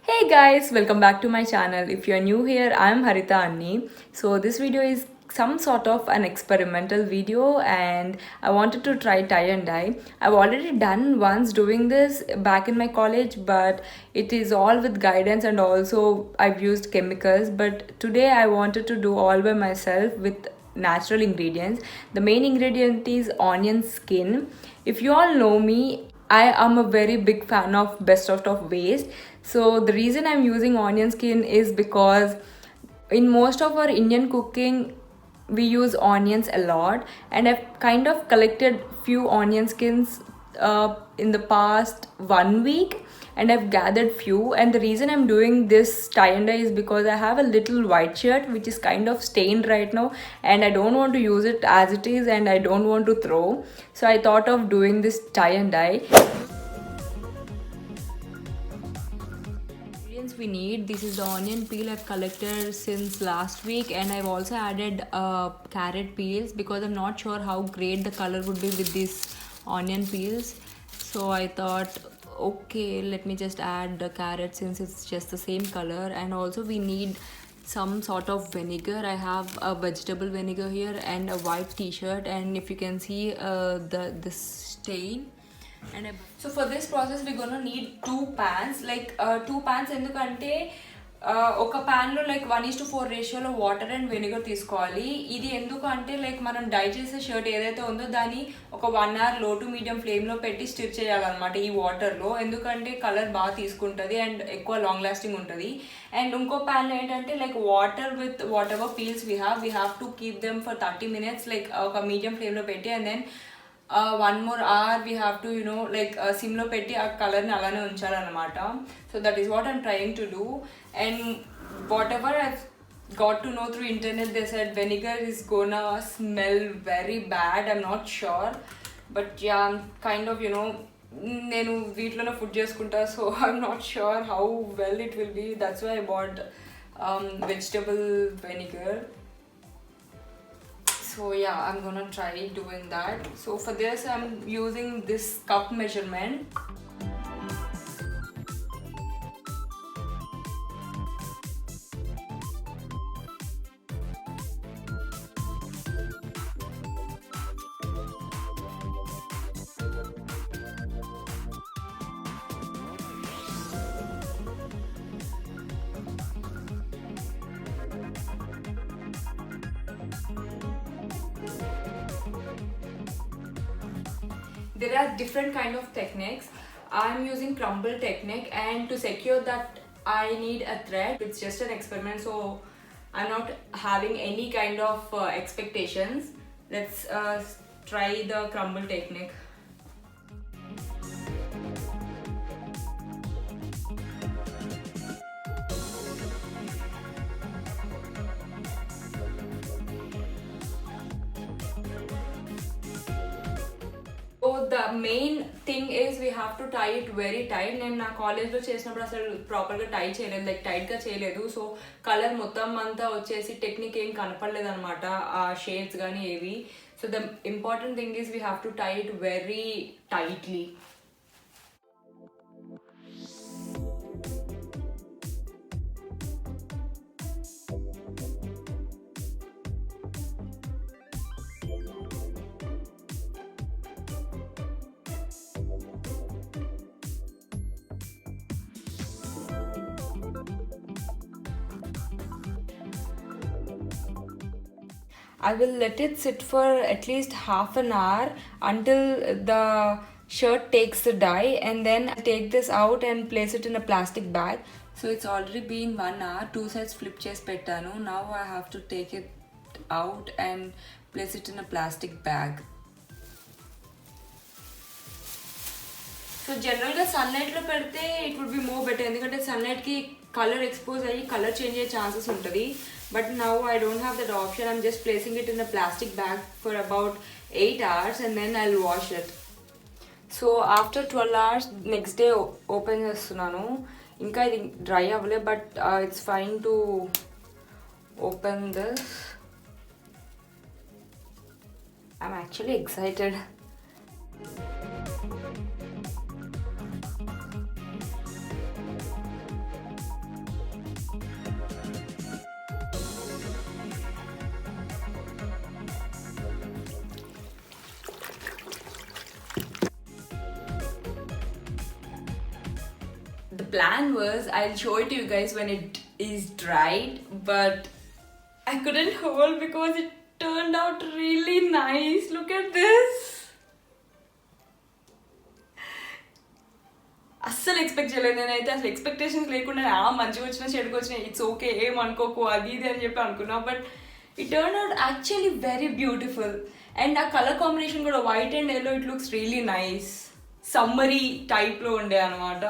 Hey guys, welcome back to my channel. If you're new here, I'm Harita Anni. So this video is some sort of an experimental video and I wanted to try tie and dye. I've already done once doing this back in my college, but it is all with guidance and also I've used chemicals. But today I wanted to do all by myself with natural ingredients. The main ingredient is onion skin. If you all know me, I am a very big fan of best out of waste. So the reason I'm using onion skin is because in most of our Indian cooking we use onions a lot, and I've kind of collected few onion skins in the past 1 week, and I've gathered few. And the reason I'm doing this tie and dye is because I have a little white shirt which is kind of stained right now, and I don't want to use it as it is, and I don't want to throw. So I thought of doing this tie and dye. Ingredients we need: this is the onion peel I've collected since last week, and I've also added carrot peels because I'm not sure how great the color would be with these onion peels. So I thought, okay, let me just add the carrot since it's just the same color. And also we need some sort of vinegar. I have a vegetable vinegar here and a white t-shirt, and if you can see this stain. And so for this process we're gonna need two pans, like two pans ఎందుకంటే ఒక ప్యాన్లో like 1:4 రేషియోలో water and vinegar తీసుకోవాలి. ఇది ఎందుకు అంటే like మనం die చేసే షర్ట్ ఏదైతే ఉందో దాన్ని ఒక 1 hour లో టు మీడియం ఫ్లేమ్లో పెట్టి స్టిర్ చేయాలన్నమాట ఈ వాటర్లో, ఎందుకంటే కలర్ బాగా తీసుకుంటుంది అండ్ ఎక్కువ లాంగ్ లాస్టింగ్ ఉంటుంది. అండ్ ఇంకో ప్యాన్లో ఏంటంటే like water with what ever peels we have to keep them for 30 minutes like ఒక మీడియం ఫ్లేమ్లో పెట్టి, and then 1 more hour we have to like సిమ్లో పెట్టి ఆ కలర్ని అలానే ఉంచాలన్నమాట. So that is what I'm trying to do. And whatever I got to know through internet, they said vinegar is gonna smell very bad. I'm not sure, but yeah, I'm kind of నేను వీటిలోనే food చేసుకుంటా, so I'm not sure how well it will be. That's why I bought vegetable vinegar. So yeah, I'm gonna try doing that. So for this I'm using this cup measurement. There are different kind of techniques. I'm using crumble technique, and to secure that I need a thread. It's just an experiment, so I'm not having any kind of expectations. Let's try the crumble technique. So the main thing is we have to tie it very tight. నేను నా కాలేజ్లో చేసినప్పుడు అసలు ప్రాపర్గా టై చేయలేదు, like టైట్గా చేయలేదు. So colour మొత్తం అంతా వచ్చేసి టెక్నిక్ ఏం కనపడలేదు అనమాట, ఆ షేడ్స్ కానీ ఏవి. So the important thing is we have to tie it very tightly. I will let it sit for at least half an hour until the shirt takes the dye, and then I take this out and place it in a plastic bag. So it's already been 1 hour. Two sides flip chesi pettanu. Now I have to take it out and place it in a plastic bag. So జనరల్గా సన్లైట్లో పెడితే it would be more better, ఎందుకంటే సన్లైట్కి colour expose అయ్యి colour change అయ్యే chances ఉంటుంది. But now I don't have that option. I'm just placing it in a plastic bag for about 8 hours and then I'll wash it. So after 12 hours next day open చేస్తున్నాను. ఇంకా ఇది dry అవ్వలే, but it's fine to open this. I'm actually excited. plan was I'll show it to you guys when it is dried, but I couldn't hold because it turned out really nice. Look at this. అస్సలు expect చేయలేదు నేనైతే. అసలు expectations లేకుండా మంచిగా వచ్చిన చెడుకు వచ్చిన it's okay ఏమనుకోకు అది ఇది అని చెప్పి అనుకున్నా, but it turn out actually very beautiful. And ఆ కలర్ కాంబినేషన్ కూడా white and yellow, it looks really nice. Summary టైప్లో ఉండే అనమాట.